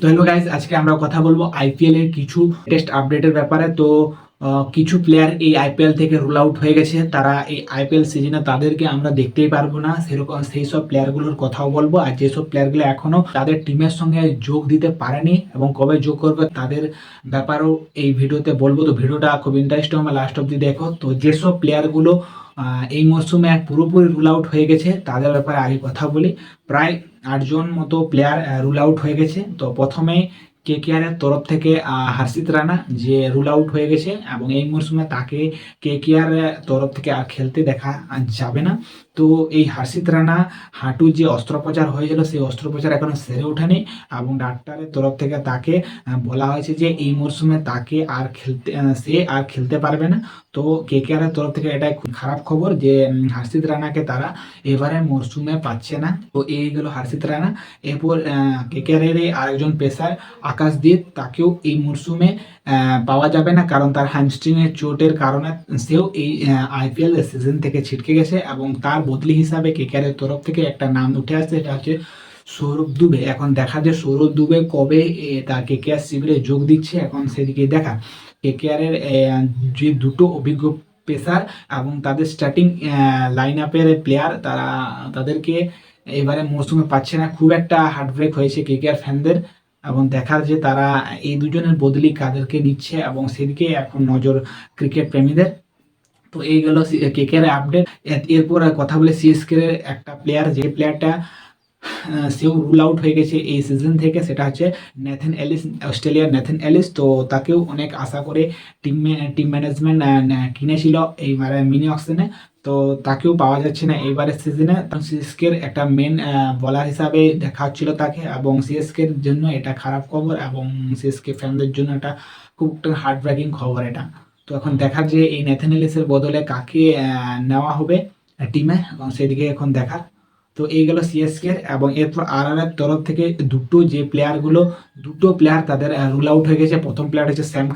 তো hello guys, আজকে আমরা কথা বলবো আইপিএল এর কিছু টেস্ট আপডেটের ব্যাপারে। তো কিছু প্লেয়ার এই আইপিএল থেকে রুল আউট হয়ে গেছে, তারা এই আইপিএল সিজনে তাদেরকে আমরা দেখতেই পারবো না, সেরকম সেই সব প্লেয়ারগুলোর কথাও বলবো। আর যেসব প্লেয়ারগুলো এখনো তাদের টিমের সঙ্গে যোগ দিতে পারেনি এবং কবে যোগ করবে তাদের ব্যাপারেও এই ভিডিওতে বলবো। তো ভিডিওটা খুব ইন্টারেস্টিং হবে, লাস্ট অব্দি দেখো। তো যেসব প্লেয়ারগুলো এই মরশুমে পুরোপুরি রুল আউট হয়ে গেছে তাদের ব্যাপারে আগে কথা বলি। প্রায় 8জন মতো প্লেয়ার রুল আউট হয়ে গেছে। তো প্রথমে কেকেআর এর তরফ থেকে হর্ষিত রানা যে রুল আউট হয়ে গেছে এবং এই মরশুমে তাকে কেকেআর তরফ থেকে আর খেলতে দেখা যাবে না। তো এই হর্ষিত রানা হাঁটুর যে অস্ত্রোপচার হয়েছিল সেই অস্ত্রোপচার এখনো সেরে ওঠেনি এবং ডাক্তারের তরফ থেকে তাকে বলা হয়েছে যে এই মরশুমে তাকে আর খেলতে সে আর খেলতে পারবে না। তো কেকেআর এর তরফ থেকে এটাই খুব খারাপ খবর যে হর্ষিত রানাকে তারা এবারে মরশুমে পাচ্ছে না। তো এই গেল হর্ষিত রানা। এরপর কেকেআর এর আরেকজন পেসার আকাশদীপ, তাকেও এই মরশুমে পাওয়া যাবে না, কারণ তার হ্যামস্ট্রিং এর চোটের কারণে সেও এই আইপিএল সিজন থেকে ছিটকে গেছে এবং তার বদলি হিসাবে কেকেআর এর তরফ থেকে একটা নাম উঠে আসছে, এটা হচ্ছে সৌরভ দুবে। এখন দেখা যায় সৌরভ দুবে কবে তার কেকেআর শিবিরে যোগ দিচ্ছে, এখন সেদিকে দেখা। কেকেআর এর যে দুটো অভিজ্ঞ পেসার এবং তাদের স্টার্টিং লাইন আপের প্লেয়ার, তাদেরকে এবারে মৌসুমে পাচ্ছে না। খুব একটা হার্টব্রেক হয়েছে কেকেআর ফ্যানদের এবং দেখার যে তারা এই দুজনের বদলি কাদেরকে নিচ্ছে এবং সেদিকে এখন নজর ক্রিকেট প্রেমীদের। তো এই গেল কেকেআর আপডেট। এরপর কথা বলে সিএসকে এর একটা প্লেয়ার, যে প্লেয়ারটা সেও রুল আউট হয়ে গেছে এই সিজন থেকে, সেটা হচ্ছে নেথন এলিস, অস্ট্রেলিয়ার নেথন এলিস। তো তাকেও অনেক আশা করে টিম ম্যানেজমেন্ট কিনেছিল এইবারে মিনি অকশনে, তো তাকেও পাওয়া যাচ্ছে না এইবারের সিজনে। সিএসকে এর একটা মেন বলার হিসাবে দেখা হচ্ছিল তাকে, এবং সিএসকে এর জন্য এটা খারাপ খবর এবং সিএসকে ফ্যানদের জন্য এটা খুব একটা হার্ট ব্রেকিং খবর এটা। তো এখন দেখার যে এই নেথন এলিসের বদলে কাকে নেওয়া হবে টিমে, এবং সেদিকে এখন দেখার। তো এই গেল সিএসকে এবং এরপর আর এর তরফ থেকে দুটো প্লেয়ার তাদের রুল আউট হয়ে গেছে। প্রথম প্লেয়ার হচ্ছে স্যাম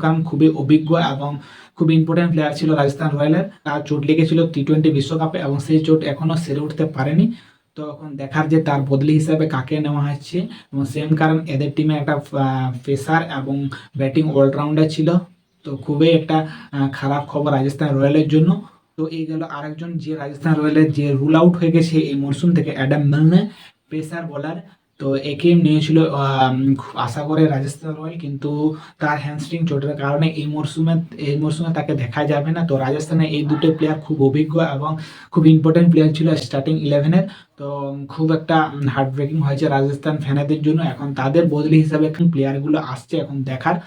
কারান খুবই অভিজ্ঞ এবং খুব ইম্পর্টেন্ট প্লেয়ার ছিল রাজস্থান রয়্যালের। তার চোট লেগেছিল টি20 বিশ্বকাপে এবং সেই চোট এখনো সেরে উঠতে পারেনি। তো এখন দেখার যে তার বদলি হিসাবে কাকে নেওয়া হচ্ছে। এবং স্যাম কারান এদের টিমে একটা পেসার এবং ব্যাটিং অলরাউন্ডার ছিল। তো খুবই একটা খারাপ খবর রাজস্থান রয়্যালের জন্য। তো এই গেল আরেকজন যে রাজস্থান রয়্যালের যে রুল আউট হয়ে গেছে এই মরশুম থেকে, অ্যাডাম মিলনে, পেসার বোলার। তো একে নিয়েছিল খুব আশা করে রাজস্থান রয়্যাল, কিন্তু তার হ্যামস্ট্রিং চোটের কারণে এই মরশুমে তাকে দেখা যাবে না। তো রাজস্থানে এই দুটো প্লেয়ার খুব অভিজ্ঞ এবং খুব ইম্পর্টেন্ট প্লেয়ার ছিল স্টার্টিং 11-এর। তো খুব একটা হার্ট ব্রেকিং হয়েছে রাজস্থান ফ্যানেদের জন্য। এখন তাদের বদলি হিসাবে প্লেয়ারগুলো আসছে, এখন দেখার।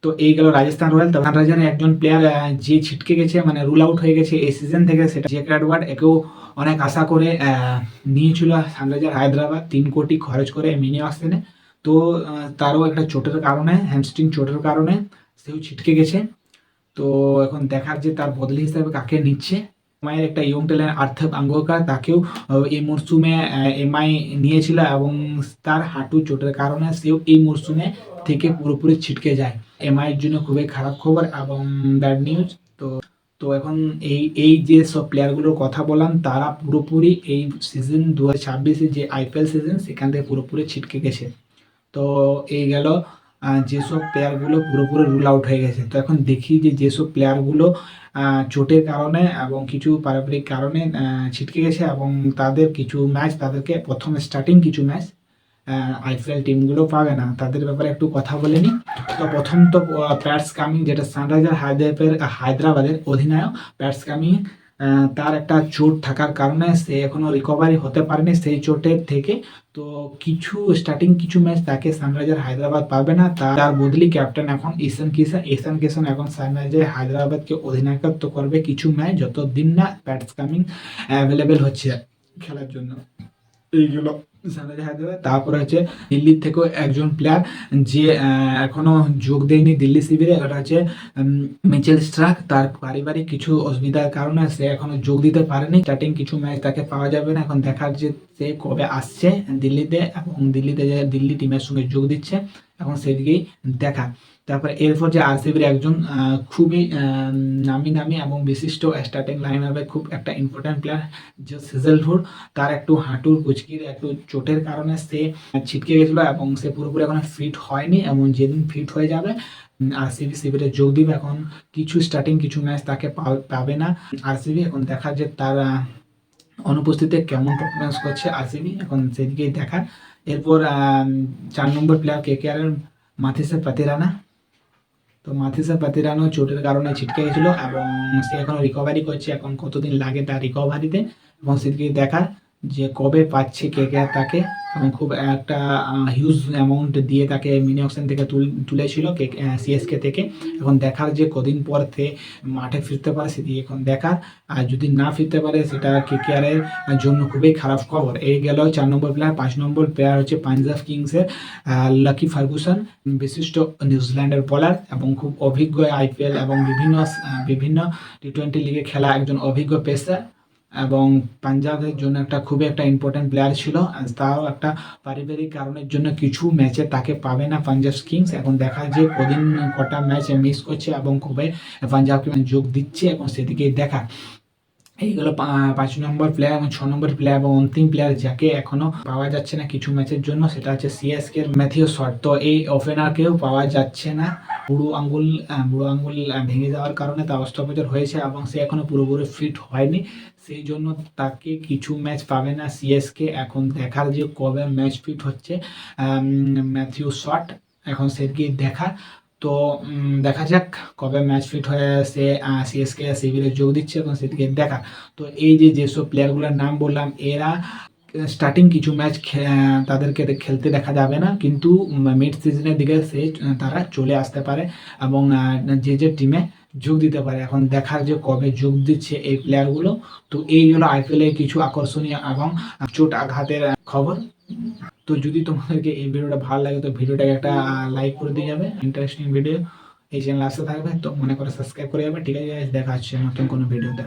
তো এই গেল রাজস্থান রয়্যাল। তো সানরাইজারের একজন প্লেয়ার যে ছিটকে গেছে, মানে রুল আউট হয়ে গেছে এই সিজন থেকে, সেটা জ্যাক এডওয়ার্ড। একেও অনেক আশা করে নিয়েছিল সানরাইজার হায়দ্রাবাদ 3 কোটি খরচ করে মিনি অকশনে। তো তারও একটা চোটের কারণে, হ্যামস্ট্রিং চোটের কারণে সেও ছিটকে গেছে। তো এখন দেখার যে তার বদলি হিসাবে কাকে নিচ্ছে। এমআই একটা ইয়ং ট্যালেন্ট আর্থব আঙ্গোকার, তাকেও এই মরশুমে এমআই নিয়েছিল এবং তার হাঁটু চোটের কারণে সেও এই মরশুমে থেকে পুরোপুরি ছিটকে যায়। এমআই এর জন্য খুবই খারাপ খবর এবং ব্যাড নিউজ। তো তো এখন এই যে সব প্লেয়ারগুলোর কথা বললাম, তারা পুরোপুরি এই সিজন 2026 যে আইপিএল সিজন, সেখান থেকে পুরোপুরি ছিটকে গেছে। তো এই গেল যেসব প্লেয়ারগুলো পুরোপুরি রুল আউট হয়ে গেছে। তো এখন দেখি যে যেসব প্লেয়ারগুলো চোটের কারণে এবং কিছু পারিবারিক কারণে ছিটকে গেছে এবং তাদের কিছু ম্যাচ, তাদেরকে প্রথম স্টার্টিং কিছু ম্যাচ আইপিএল টিমগুলো পাবে না, তাদের ব্যাপারে একটু কথা বলে নিই। তো প্রথম তো প্যাটস কামিং, যেটা সানরাইজার হায়দ্রাবাদের অধিনায়ক প্যাটস কামিং, তার একটা চোট থাকার কারণে সে এখনো রিকভারি হতে পারেনি সেই চোটের থেকে। তো কিছু ম্যাচ তাকে সানরাইজার হায়দ্রাবাদ পাবে না। তার বদলি ক্যাপ্টেন এখন ঈশান কিষান এখন সানরাইজার হায়দ্রাবাদকে অধিনায়কত্ব করবে কিছু ম্যাচ, যতদিন না প্যাটস কামিং অ্যাভেলেবেল হচ্ছে খেলার জন্য। এইগুলো সানরাইজার হায়দ্রাবাদ। তারপরে হচ্ছে দিল্লির থেকেও একজন প্লেয়ার যে এখনো যোগ দেয়নি দিল্লি শিবিরে, ওটা হচ্ছে মিচেল স্টার্ক। তার পারিবারিক কিছু অসুবিধার কারণে সে এখনো যোগ দিতে পারেনি। স্টার্টিং কিছু ম্যাচ তাকে পাওয়া যাবে না। এখন দেখার যে সে কবে আসছে দিল্লিতে এবং দিল্লি টিমের সঙ্গে যোগ দিচ্ছে। এখন সেদিকেই দেখা। তারপরে এরপর যে আরসিবির একজন খুবই নামি এবং বিশিষ্ট স্টার্টিং লাইন হবে, খুব একটা ইম্পর্ট্যান্ট প্লেয়ার যে সিজলহুড, তার একটু হাঁটুর কুচকির একটু চোটের কারণে সে ছিটকে গেছিলো এবং সে পুরোপুরি এখন ফিট হয়নি, এবং যেদিন ফিট হয়ে যাবে আরসিবি শিবিরে যোগ দিবে। এখন কিছু স্টার্টিং কিছু ম্যাচ তাকে পাবে না আরসিবি। এখন দেখা যে তার অনুপস্থিতিতে কেমন পারফরমেন্স করছে আরসিবি, এখন সেদিকেই দেখার। এরপর 4 নম্বর প্লেয়ার কেকেআর এর মাথিসা পাতিরানা। তো মাথিসা পাতিরানো চোটের কারণে ছিটকে গেছিলো এবং সে এখন রিকভারি করছে, এখন কতদিন লাগে তার রিকভারিতে, এবং সেদিকে দেখার যে কবে পাচ্ছে কেকেআর তাকে। এবং খুব একটা হিউজ অ্যামাউন্ট দিয়ে তাকে মিনি অকশন থেকে তুলেছিল সিএসকে থেকে। এখন দেখার যে কদিন পর সে মাঠে ফিরতে পারে সেদিকে এখন দেখার। আর যদি না ফিরতে পারে সেটা কেকেআরের জন্য খুবই খারাপ খবর। এই গেল 4 নম্বর প্লেয়ার। 5 নম্বর প্লেয়ার হচ্ছে পাঞ্জাব কিংসের লাকি ফার্গুসন, বিশিষ্ট নিউজিল্যান্ডের বোলার এবং খুব অভিজ্ঞ আইপিএল এবং বিভিন্ন টি20 লিগে খেলা একজন অভিজ্ঞ পেসার, এবং পাঞ্জাবের জন্য একটা খুবই একটা ইম্পর্টেন্ট প্লেয়ার ছিল। তাও একটা পারিবারিক কারণের জন্য কিছু ম্যাচে তাকে পাবে না পাঞ্জাব কিংস। এখন দেখা যে কটা ম্যাচ মিস করছে এবং কবে পাঞ্জাবকে যোগ দিচ্ছে, এবং সেদিকেই দেখা। এইগুলো 5 নম্বর প্লেয়ার এবং 6 নম্বর প্লেয়ার এবং অন্তিম প্লেয়ার যাকে এখনো পাওয়া যাচ্ছে না কিছু ম্যাচের জন্য, সেটা হচ্ছে সিএসকে এর ম্যাথিউ শট। তো এই ওপেনারকেও পাওয়া যাচ্ছে না, বুড়ো আঙ্গুল ভেঙে যাওয়ার কারণে তার অস্ত্রোপচার হয়েছে এবং সে এখনো পুরোপুরি ফিট হয়নি, সেই জন্য তাকে কিছু ম্যাচ পাবে না সিএসকে। এখন দেখার যে কবে ম্যাচ ফিট হচ্ছে ম্যাথিউ শট, এখন সেদিকে দেখা। তো দেখা যাক কবে ম্যাচ ফিট হয়ে সে সিএসকে শিবিরে যোগ দিচ্ছে এবং সেদিকে দেখা। তো এই যেসব প্লেয়ারগুলোর নাম বললাম, এরা স্টার্টিং কিছু ম্যাচ তাদেরকে খেলতে দেখা যাবে না, কিন্তু মিড সিজনের দিকে তারা চলে আসতে পারে এবং যে টিমে যোগ দিতে পারে। এখন দেখার যে কবে যোগ দিচ্ছে এই প্লেয়ারগুলো। তো এই হলো আইপিএলের কিছু আকর্ষণীয় এবং চোট আঘাতের খবর। তো যদি তোমাদেরকে এই ভিডিওটা ভালো লাগে তো ভিডিওটাকে একটা লাইক করে দিয়ে যাবে, ইন্টারেস্টিং ভিডিও। এই চ্যানেল আসতে থাকবে তো মনে করে সাবস্ক্রাইব করে যাবে। ঠিক আছে, দেখা হচ্ছে নতুন কোনো ভিডিওতে।